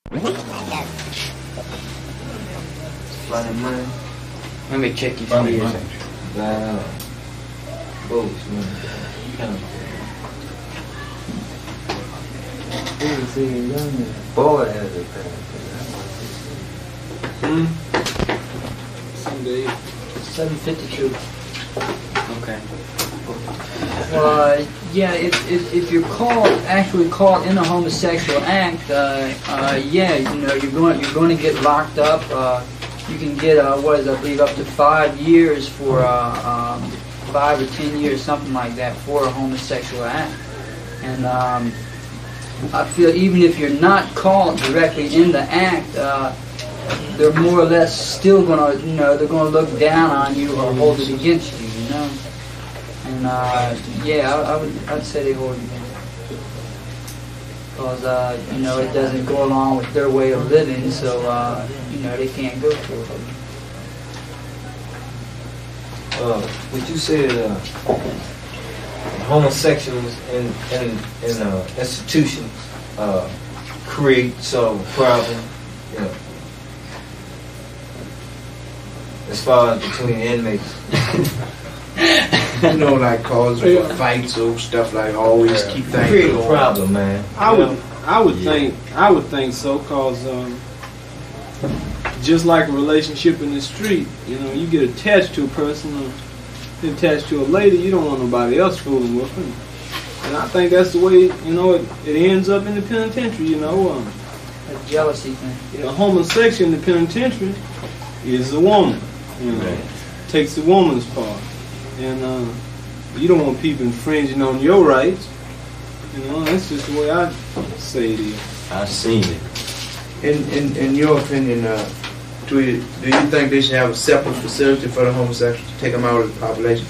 Funny money. Let me check your Funny fears. money. Wow. Books, man. Kind of. Boy, has a Someday. 752. Okay. Well, yeah, if you're actually caught in a homosexual act, yeah, you know, you're going to get locked up. You can get I believe up to 5 years for 5 or 10 years, something like that, for a homosexual act. And I feel even if you're not caught directly in the act, they're more or less still going to, you know, they're going to look down on you or hold it against you, you know. And yeah, I'd say they hold it against you because you know, it doesn't go along with their way of living, so you know, they can't go for it. What you said, homosexuals in institutions create sort of a problem, you know, as far as between inmates. You know, like cause for fights or stuff like always keep things Create a going. problem, man. I would think so, cause just like a relationship in the street, you know, you get attached to a person, or get attached to a lady, you don't want nobody else fooling with them. And I think that's the way, you know, it ends up in the penitentiary, you know. A jealousy thing. You know, homosexual in the penitentiary is a woman, you know, takes the woman's part. And you don't want people infringing on your rights. You know, that's just the way I say it is. I've seen it. In your opinion, Tweety, do you think they should have a separate facility for the homosexuals to take them out of the population?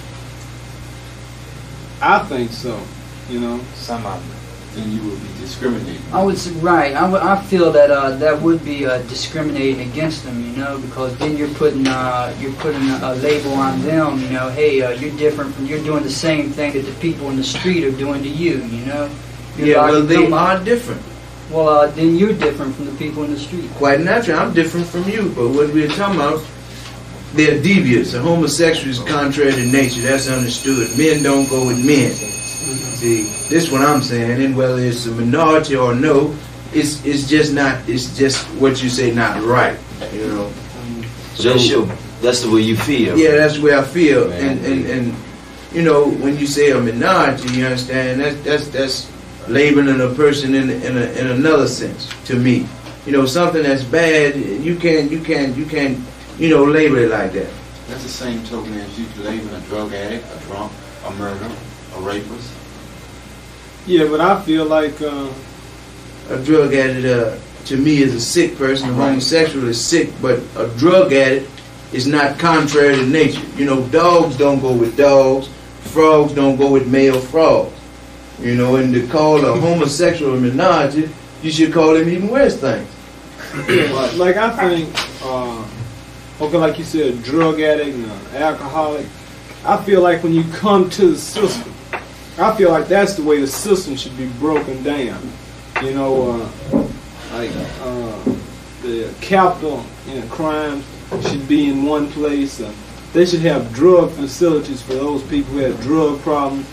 I think so. You know, Some of them, then you would be discriminating. I would say, right. I feel that that would be discriminating against them, you know, because then you're putting a label on them, you know. Hey, you're different from, you're doing the same thing that the people in the street are doing to you, you know. You're Yeah, well, locking they them up. are different. Well, then you're different from the people in the street. Quite naturally, I'm different from you, but what we're talking about, they're devious. A homosexual is contrary to nature. That's understood. Men don't go with men. See, this is what I'm saying, and whether it's a minority or no, it's just not. It's just what you say, not right. You know. So that's the way you feel. Yeah, that's the way I feel, Man, and you know, when you say a minority, you understand that's labeling a person in another sense to me. You know, something that's bad, you can't label it like that. That's the same token as you label a drug addict, a drunk, a murderer, a rapist. yeah, but I feel like A drug addict, to me, is a sick person. A homosexual is sick, but a drug addict is not contrary to nature. You know, dogs don't go with dogs. Frogs don't go with male frogs. You know, and to call a homosexual a minority, you should call him even worse things. like I think, okay, like you said, a drug addict and an alcoholic. I feel like when you come to the system, I feel like that's the way the system should be broken down. You know, the capital, you know, crimes should be in one place. They should have drug facilities for those people who have drug problems.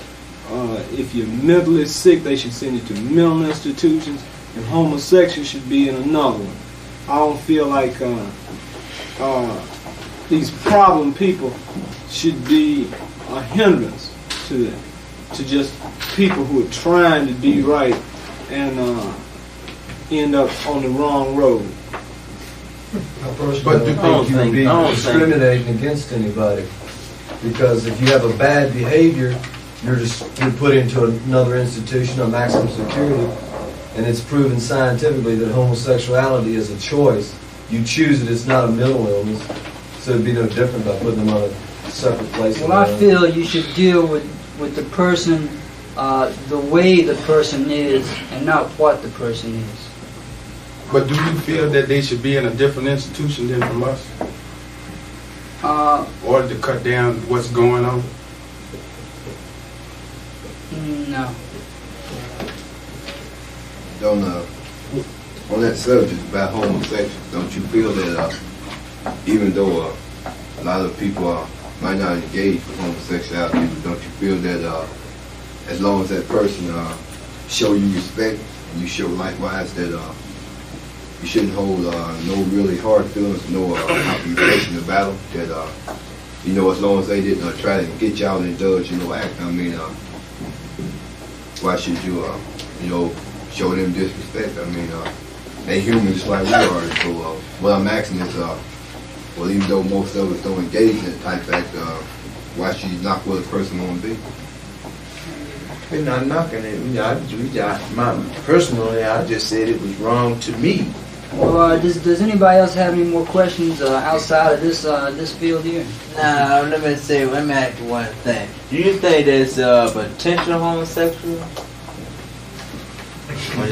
If you're mentally sick, they should send you to mental institutions, and homosexuals should be in another one. I don't feel like these problem people should be a hindrance to just people who are trying to be right and end up on the wrong road. I personally don't think you would be discriminating against anybody, because if you have a bad behavior, you're put into another institution of maximum security, and it's proven scientifically that homosexuality is a choice. You choose it; it's not a mental illness, so it'd be no different by putting them on a separate place. Well, I feel you should deal with the person the way the person is, and not what the person is. But do you feel that they should be in a different institution than from us? Or to cut down what's going on? No. Don't know. On that subject about homosexuals, don't you feel that even though a lot of people might not engage with homosexuality, but don't you feel that as long as that person show you respect and you show likewise that you shouldn't hold no really hard feelings, no accusation about them, that you know, as long as they didn't try to get you out and indulge in no act, I mean, why should you you know, show them disrespect? I mean, they human just like we are. So what I'm asking is, well, even though most of us don't engage in that type of act, why should you knock what a person want to be? We're not knocking it. Personally, I just said it was wrong to me. Well, does anybody else have any more questions outside of this field here? Now, let me ask you one thing. Do you think there's potential homosexual when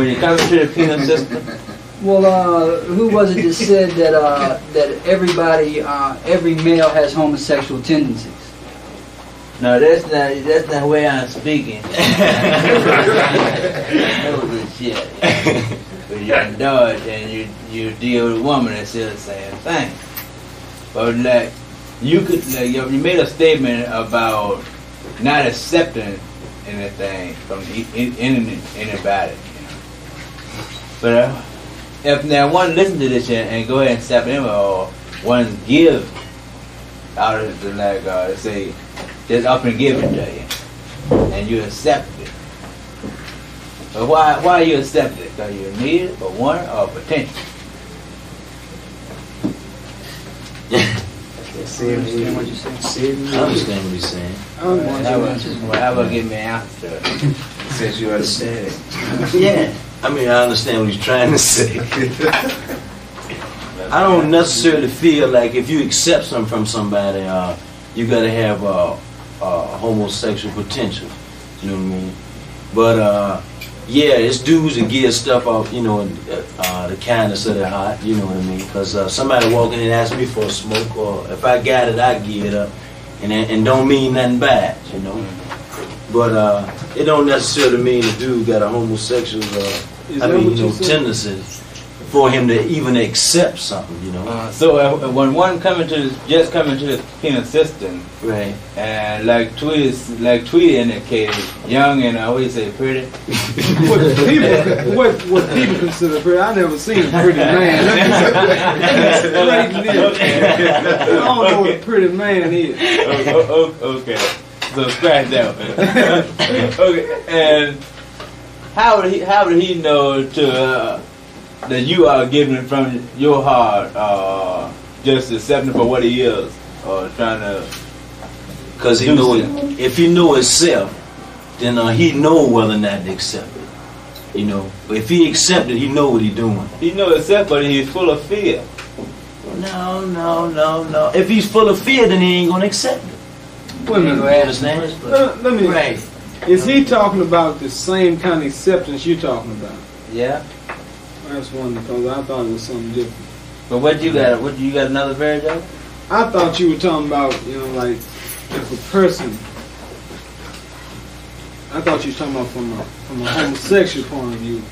you come to the penal system? Well, who was it that said that everybody, every male has homosexual tendencies? No, that's not the way I'm speaking. Shit. When you indulge and you deal with a woman, it's still the same thing. But like you you made a statement about not accepting anything from anybody. But if now one listen to this and go ahead and accept him, or one give out of the say just up and give it to you, and you accept it. But why you accept it? Because you need it for one or potential. I understand what he's saying. How about give me an answer? Since you understand it. Yeah. I mean, I understand what he's trying to say. I don't necessarily feel like if you accept something from somebody, you got to have homosexual potential. You know what I mean? But yeah, it's dudes that give stuff off, you know, the kindness of their heart. You know what I mean? Because somebody walking in and asks me for a smoke, or if I got it, I give it up, and don't mean nothing bad. You know. But it don't necessarily mean the dude got a homosexual, tendencies for him to even accept something, you know. So when one coming to the penal system, right? And like Tweety indicated, young and what do you say, pretty? what people consider pretty? I never seen a pretty man. I don't know what a pretty man is. Okay. So scratch that one. Okay, and how would he know that you are giving from your heart, just accepting for what he is, or trying to? Because he know it. If he know himself, then he know whether or not to accept it. You know, but if he accept it, he know what he doing. He know himself, but he's full of fear. No. If he's full of fear, then he ain't gonna accept it. Wait a minute. Understand? Let me. Right. Is he talking about the same kind of acceptance you're talking about? Yeah. That's one, because I thought it was something different. But what you got? What you got? Another variable? I thought you were talking about, you know, like if a person. I thought you were talking about from a homosexual point of view.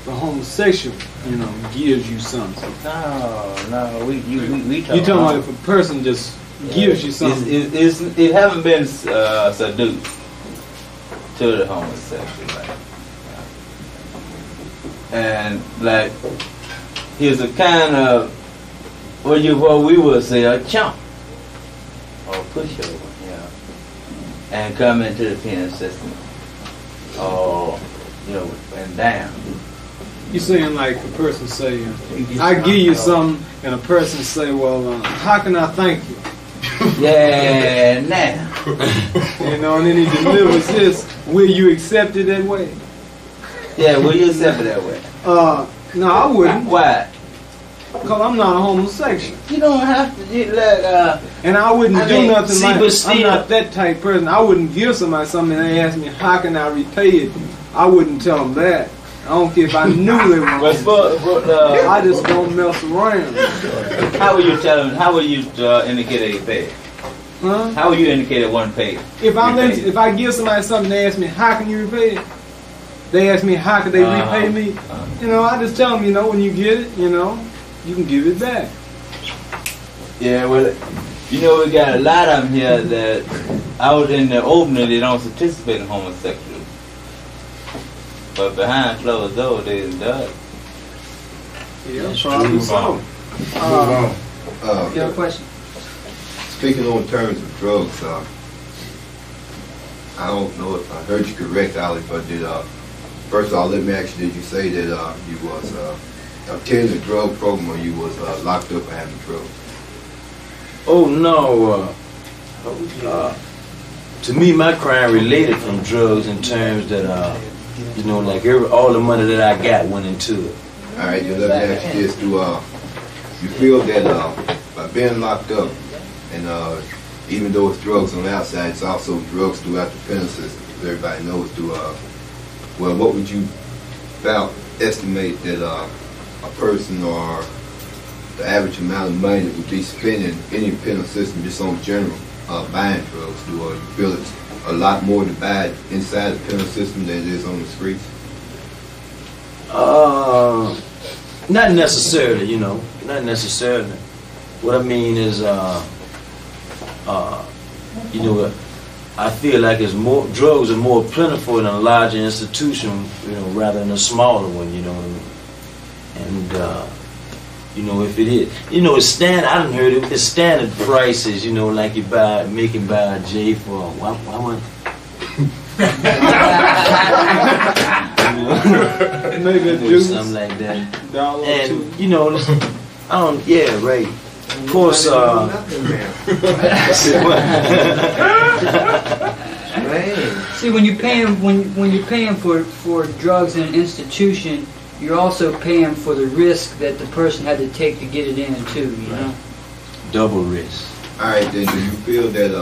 The homosexual, you know, gives you something. No. We talking. You talking about if a person just gives you something? It haven't been seduced to the homosexual, right? And like he's a kind of what we would say a chump or pushover, you know, and come into the penal system, or you know, and down. You saying like a person say, I give you something, and a person say, well, how can I thank you? Yeah, now. You know, and then he delivers this. Will you accept it that way? Yeah, will you accept it that way? No, I wouldn't. Why? Because I'm not a homosexual. You don't have to do like. And I wouldn't do nothing see, like. but still, I'm not that type of person. I wouldn't give somebody something and they ask me how can I repay it. I wouldn't tell them that. I don't care if I knew they were. I just don't mess around. How will you tell them? How will you indicate that you pay? Huh? How will you indicate that one paid? If I give somebody something, they ask me how can you repay it. they ask me how could they repay me, you know, I just tell them, you know, when you get it, you know, you can give it back. Yeah, well, you know, we got a lot of them here that out in the opening, they don't participate in homosexuals. But behind closed doors, they does. Yeah, probably so. Move on. You have a question? Speaking on terms of drugs, I don't know if I heard you correct, Ali, but did first of all, let me ask you, did you say that you was attending a drug program or you was locked up for having drugs? Oh no. To me, my crime related from drugs in terms that you know, like all the money that I got went into it. All right, let me ask you this: do you feel that by being locked up, and even though it's drugs on the outside, it's also drugs throughout the penal system? As everybody knows, well, what would you about estimate that a person or the average amount of money that would be spent in any penal system just on general buying drugs? Do you feel it's a lot more to buy inside the penal system than it is on the streets? Not necessarily, you know, not necessarily. What I mean is, you know, I feel like drugs are more plentiful in a larger institution, you know, rather than a smaller one, you know what I mean? And, you know, if it is, you know, it's standard, I done heard it, it's standard prices, you know, like you buy a J for, why much? Maybe a juice, something like that. $1 or $2. And, you know, yeah, right. Of course, See, when you're paying for drugs in an institution, you're also paying for the risk that the person had to take to get it in too, you know? Double risk. All right, then do you feel that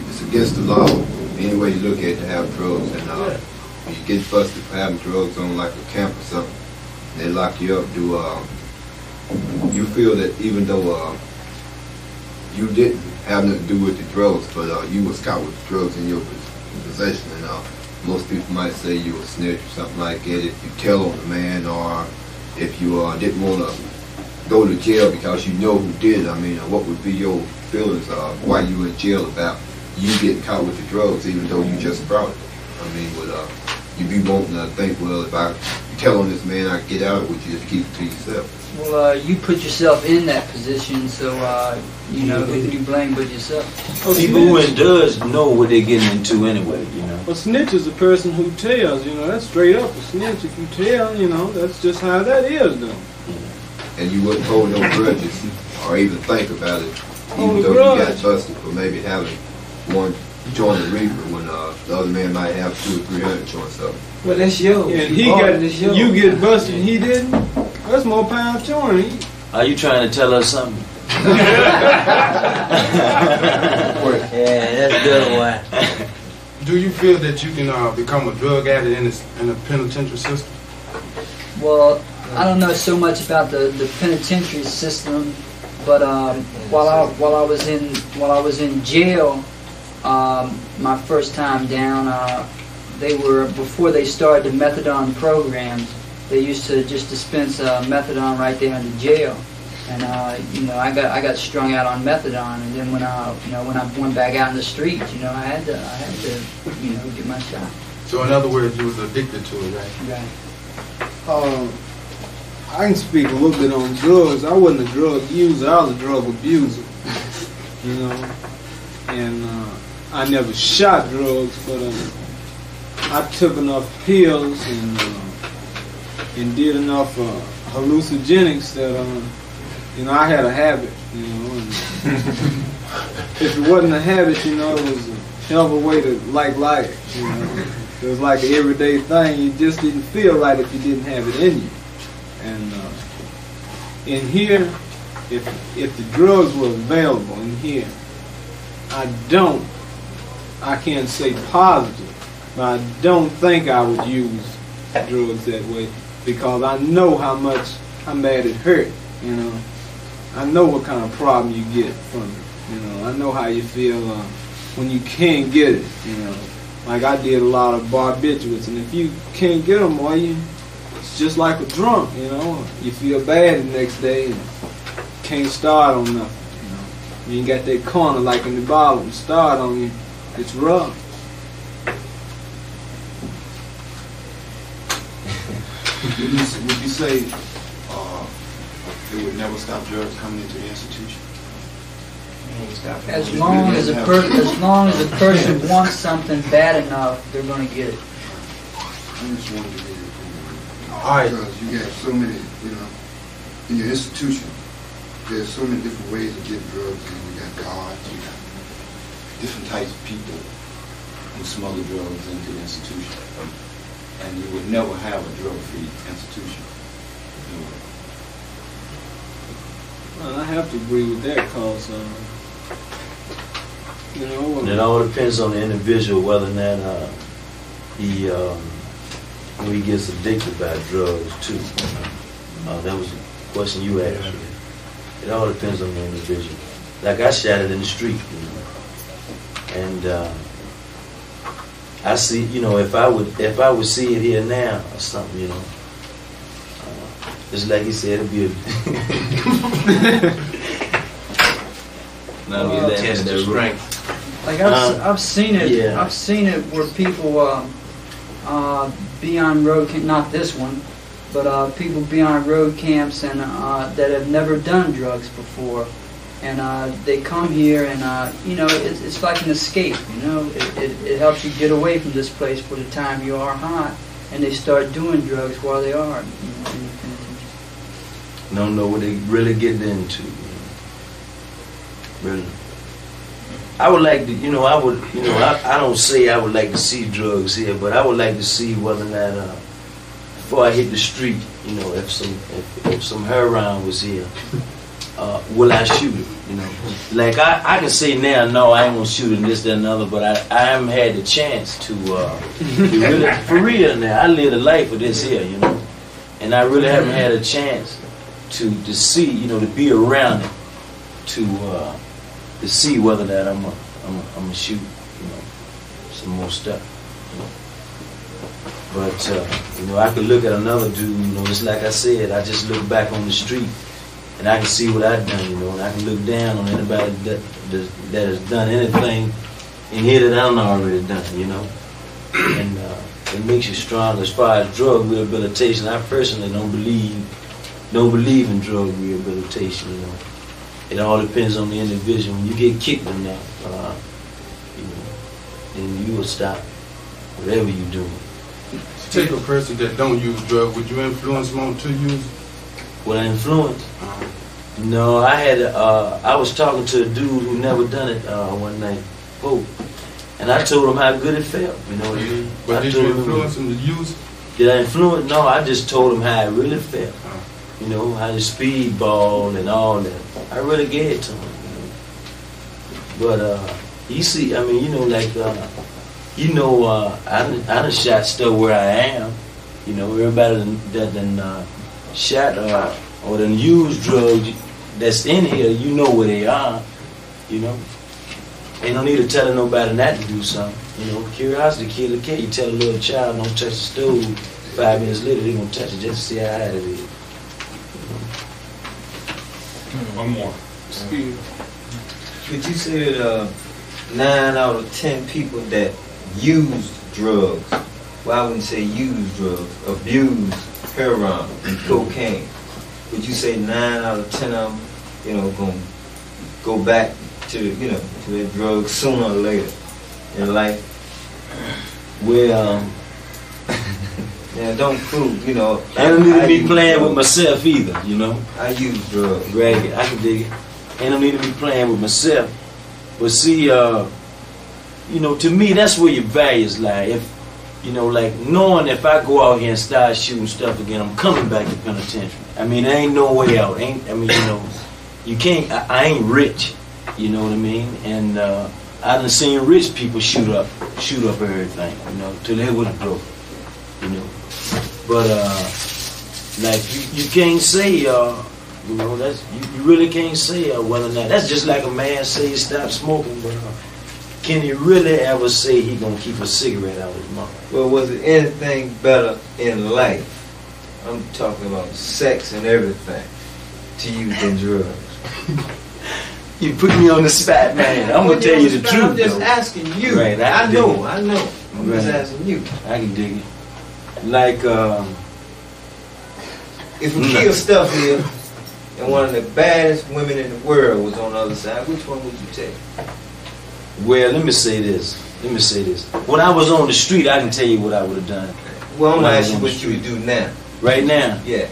it's against the law, any way you look at it, to have drugs, and you get busted for having drugs on like a camp or something, they lock you up, do you feel that even though you didn't have nothing to do with the drugs, but you was caught with the drugs in your possession, and most people might say you a snitch or something like that if you tell on the man, or if you didn't want to go to jail because you know who did it? I mean, what would be your feelings while you were in jail about you getting caught with the drugs even though you just brought it? I mean, would you be wanting to think, well, if I tell on this man, I can get out, or would you just keep it to yourself? Well, you put yourself in that position, so, you know, who can you blame but yourself? People who does know what they're getting into anyway, you know. A snitch is a person who tells, you know, that's straight up a snitch. If you tell, you know, that's just how that is, though. And you wouldn't hold no grudges or even think about it, even though you got busted for maybe having one joint of reefer when the other man might have 200 or 300 joints of it. Well, that's yours. And you get busted and he didn't, that's more pound joint. Are you trying to tell us something? Yeah, that's a good one. Do you feel that you can become a drug addict in the penitentiary system? Well, I don't know so much about the penitentiary system, but while I was in jail, my first time down, before they started the methadone programs, they used to just dispense methadone right there in the jail, and you know, I got strung out on methadone, and then when I went back out in the streets, you know, I had to you know, get my shot. So in other words, you was addicted to it, right? Right. I can speak a little bit on drugs. I wasn't a drug user, I was a drug abuser, you know, and I never shot drugs, but I took enough pills and did enough hallucinogenics that you know, I had a habit, you know. And if it wasn't a habit, you know, it was a hell of a way to like life, you know. It was like an everyday thing. You just didn't feel right if you didn't have it in you. And in here, if the drugs were available in here, I can't say positive, but I don't think I would use drugs that way, because I know how bad it hurt, you know. I know what kind of problem you get from it, you know. I know how you feel when you can't get it, you know. Like I did a lot of barbiturates, and if you can't get them, it's just like a drunk, you know. You feel bad the next day and can't start on nothing, you know. You ain't got that corner like in the bottom. Start on you, it's rough. Would you say it would never stop drugs coming into the institution? As long as a person wants something bad enough, they're going to get it. I just wanted to get it. Because you have so many, you know, in your institution, there's so many different ways of getting drugs, and you got guards, you got Different types of people who smuggle drugs into the institution. And you would never have a drug-free institution. Well, I have to agree with that, cause you know. And it all depends on the individual whether or not he gets addicted by drugs too. That was the question you asked. It all depends on the individual. Like I shot it in the street, you know, and I see, you know, if I would see it here now or something, you know, just like he said, it'd be a test of strength. Like I've seen it. Yeah. I've seen it where people be on road camp. Not this one, but people be on road camps and that have never done drugs before, and they come here and you know, it's like an escape. You know, it helps you get away from this place for the time you are hot, and they start doing drugs while they are. Don't know what they really get into. Really. I would like to, you know, I don't say I would like to see drugs here, but I would like to see whether or not, before I hit the street, you know, if some heroin was here, will I shoot it? You know, like I can say now, no, I ain't gonna shoot it, and this, that, and the other, but I haven't had the chance to really, for real now. I live a life of this here, you know, and I really haven't had a chance to see, you know, to be around it, to see whether that I'm gonna shoot, you know, some more stuff. You know. But you know, I could look at another dude, you know, just like I said, I just look back on the street and I can see what I've done, you know, and I can look down on anybody that has done anything in here that I'm already done, you know. And it makes you strong as far as drug rehabilitation. I personally don't believe in drug rehabilitation, you know. It all depends on the individual. When you get kicked in that, you know, then you will stop whatever you do. Take a person that don't use drugs, would you influence them to use? Would I influence? No, I was talking to a dude who never done it one night, and I told him how good it felt. You know what I mean? But did you influence him to use? Did I influence? No, I just told him how it really felt. You know, how the speedball and all that. I really gave it to him. You know? But you see, I mean, you know, like you know, I done shot stuff where I am. You know, everybody that done shot or done used drugs that's in here, you know where they are. You know, ain't no need to tell nobody not to do something. You know, curiosity kill a cat. You tell a little child don't touch the stove, 5 minutes later they gonna touch it just to see how hot it is. One more. But you said 9 out of 10 people that use drugs, well, I wouldn't say use drugs, abuse heroin and cocaine. Would you say 9 out of 10 of them, you know, gonna go back to, you know, to their drugs sooner or later in life? Well, yeah, don't prove, you know. I don't need to be playing with myself either, you know. I use drugs. Greg, I can dig it. Ain't no need to be playing with myself. But see, you know, to me, that's where your values lie. If, you know, like knowing if I go out here and start shooting stuff again, I'm coming back to penitentiary. I mean, there ain't no way out. I mean, you know, you can't, I ain't rich, you know what I mean? And I done seen rich people shoot up everything, you know, till they was broke, you know. But like you can't say, you know, that's you really can't say whether or not. That's just like a man say stop smoking, but can he really ever say he gonna keep a cigarette out of his mouth? Well, was it anything better in life? I'm talking about sex and everything to you than drugs. You put me on the spot, man. I'm gonna tell you the truth. I'm just though. asking you. Right, I know. I'm right. just asking you. I can dig it. Like, if we kill stuff here, and one of the baddest women in the world was on the other side, which one would you take? well, let me say this. When I was on the street, I can tell you what I would have done. Well, I'm When I gonna was ask you on the what you would do now. Right now, Yeah.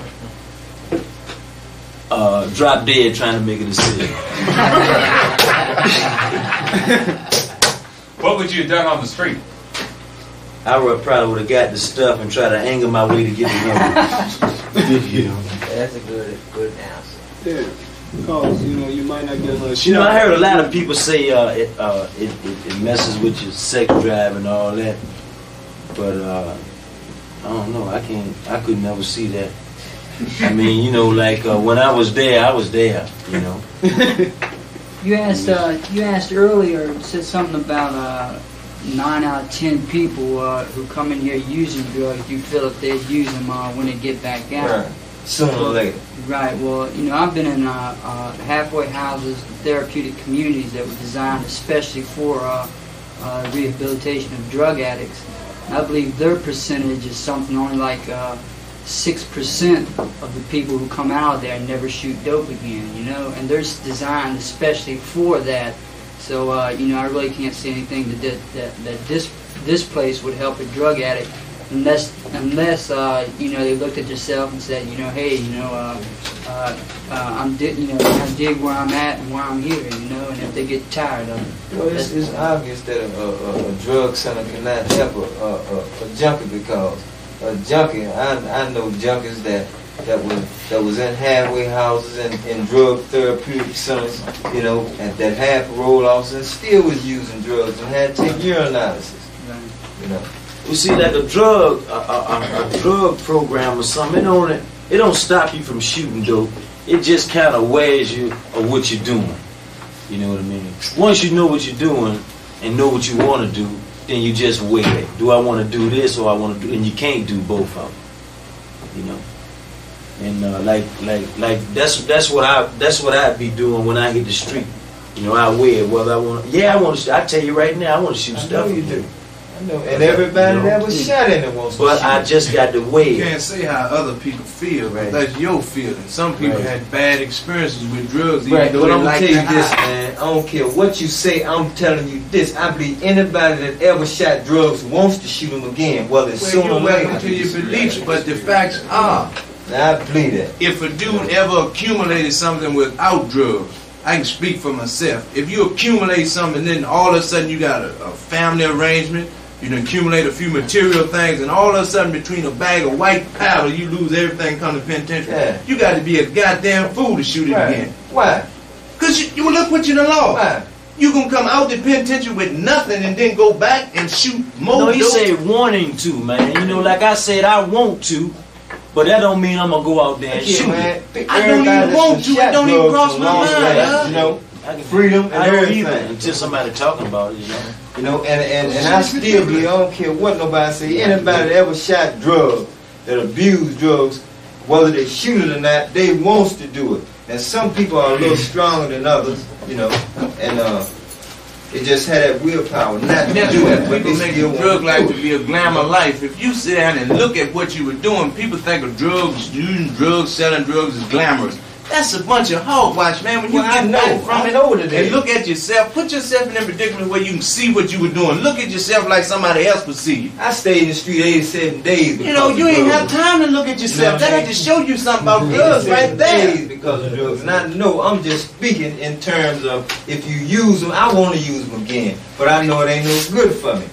drop dead trying to make a decision. What would you have done on the street? I probably would have got the stuff and try to anger my way to get the woman. That's a good answer. Yeah, because you might not get another shot. You know, I heard a lot of people say it messes with your sex drive and all that, but I don't know. I could never see that. I mean, you know, like when I was there, you know. You asked earlier, said something about 9 out of 10 people who come in here using drugs, you feel if they'd use them when they get back out. Right. Sooner or later. Right. Well, I've been in halfway houses, therapeutic communities that were designed especially for rehabilitation of drug addicts. And I believe their percentage is something only like 6% of the people who come out of there never shoot dope again. And they're designed especially for that. So I really can't see anything that this place would help a drug addict unless they looked at themselves and said, hey, I dig where I'm at and where I'm here, and if they get tired of it. Well, it's obvious that a drug center cannot help a junkie, because a junkie, I know junkies that was in halfway houses and in drug therapeutic centers, and that had parole officers and still was using drugs and had to take urine analysis. You see, like a drug program or something, it don't stop you from shooting dope. It just kind of wears you of what you're doing. You know what I mean? Once you know what you're doing and know what you want to do, then you just weigh it. Do I want to do this or I want to do? And you can't do both of them. And like that's what I'd be doing when I hit the street. I weigh it whether I want to. Yeah, I want to. I tell you right now, I want to shoot stuff. You do. I know, and everybody that was shot in it wants to shoot. But I just got to weigh You it. can't say how other people feel, right? That's your feeling. Some people had bad experiences with drugs, even though But they I'm like gonna tell you the this, high. man. I don't care what you say. I'm telling you this. I believe anybody that ever shot drugs wants to shoot them again, whether it's sooner or Well, later. you're welcome to your beliefs, but the facts are, Now, I believe that. if a dude ever accumulated something without drugs, I can speak for myself. If you accumulate something, then all of a sudden you got a family arrangement, you done accumulate a few material things, and all of a sudden between a bag of white powder, you lose everything, come to penitentiary. Yeah. You got to be a goddamn fool to shoot it again. Why? Because you look what you done lost. Why? You gonna come out the penitentiary with nothing and then go back and shoot more No, he dope? said wanting to, man. Like I said, I want to, but that don't mean I'm gonna go out there and Yeah, shoot man. it. I don't even want to. It don't even cross my mind. Freedom and I don't everything. either until somebody talking about it. And I still believe, I don't care what nobody say, anybody that ever shot drugs, that abused drugs, whether they shoot it or not, they wants to do it. And some people are a little stronger than others, and they just had that willpower not to That's do what it. But people they make still a drug want life to to do be a glamour life. If you sit down and look at what you were doing, people think of drugs, using drugs, selling drugs is glamorous. That's a bunch of hogwash, man. When you Well, I get know. back from I it know what it and is. look at yourself, put yourself in a predicament where you can see what you were doing. Look at yourself like somebody else would see you. I stayed in the street 87 days. You know, you ain't have time to look at yourself. That just show you something about drugs right there. Because of drugs. And I know, I'm just speaking in terms of if you use them, I want to use them again. But I know it ain't no good for me.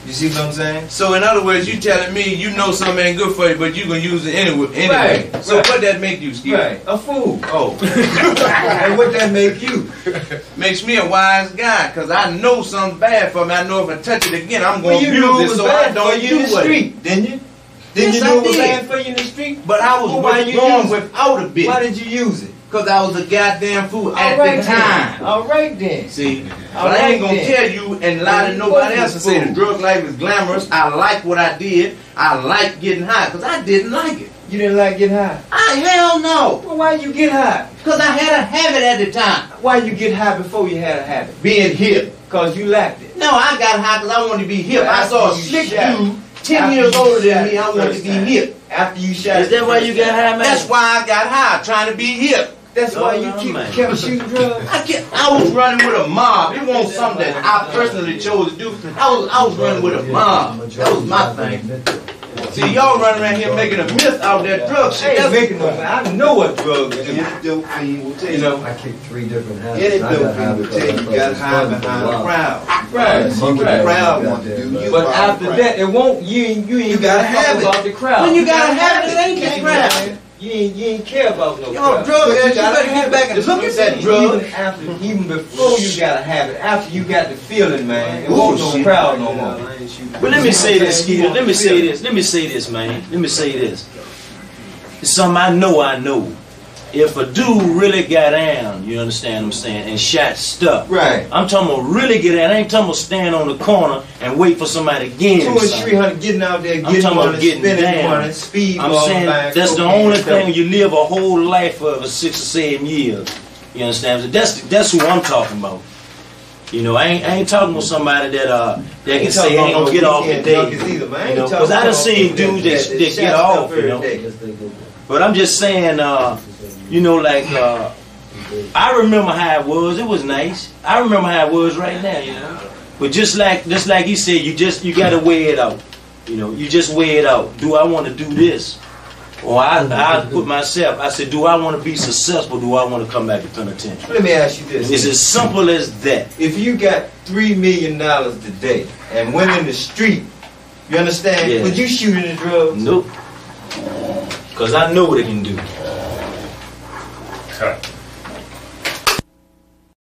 You see what I'm saying? So in other words, you telling me you know something ain't good for you, but you gonna use it anyway. Right, So right. what that make you, Steve? Right, a fool. Oh. And what that make you? Makes me a wise guy, because I know something's bad for me. I know if I touch it again, I'm Well, going to you knew it abuse it, was so I bad for don't you do in the it. street, didn't you? Didn't Yes, you know I it was did. bad for you in the street? But I was Well, why you withdrawn use it? without a bit. Why did you use it? Because I was a goddamn fool at the time. All right then. See, but I ain't gonna tell you and lie to nobody else and say the drug life is glamorous. I like what I did. I like getting high because I didn't like it. You didn't like getting high? Hell no. Well, why you get high? Because I had a habit at the time. Why you get high before you had a habit? Being hip. Because you lacked it. No, I got high because I wanted to be hip. I saw a slick dude 10 years older than me. I wanted to be hip. After you shot. Is that why you got high, man? That's why I got high, trying to be hip. That's why you kept shooting drugs. I was running with a mob. It wasn't something that I personally chose to do. I was running with a mob. That was my thing. See, y'all running around here making a myth out of that drug shit. I ain't making no. I know what drugs do. Any dope fiend will tell you. I kicked 3 different habits. Any dope fiend will tell you got high behind the crowd. Right. See what the crowd want to do. But after that, it won't. You ain't gotta have it about the crowd. When you gotta have it, it ain't the crowd. You ain't care about no Yo, crowd. drug addicts, you better get back and look at that drug. Even before you gotta have it, after you got the feeling, man, it won't no crowd no more. But let me say this, Skeeter. Let me say this, man. Let me say this. It's something I know. If a dude really got down, you understand what I'm saying, and shot stuff. Right. I'm talking about really get down. I ain't talking about stand on the corner and wait for somebody to get him. 200, 300, getting out there, I'm getting talking money, about getting spending down. money, speed I'm ball, saying buying that's the cocaine only stuff. thing you live a whole life of 6 or 7 years. You understand? That's who I'm talking about. You know, I ain't talking about somebody that can say ain't gonna get off the day. You know, because I done seen dudes that get off. You know, but I'm just saying, you know, like I remember how it was. It was nice. I remember how it was right now. You know, but just like he said, you gotta weigh it out. You know, you just weigh it out. Do I want to do this? Or I put myself, I said, do I want to be successful? Do I want to come back to penitentiary? Let me ask you this. It's as simple as that. If you got $3 million today and went in the street, you understand? Yeah. Would you shoot in the drugs? Nope. Because I know what it can do.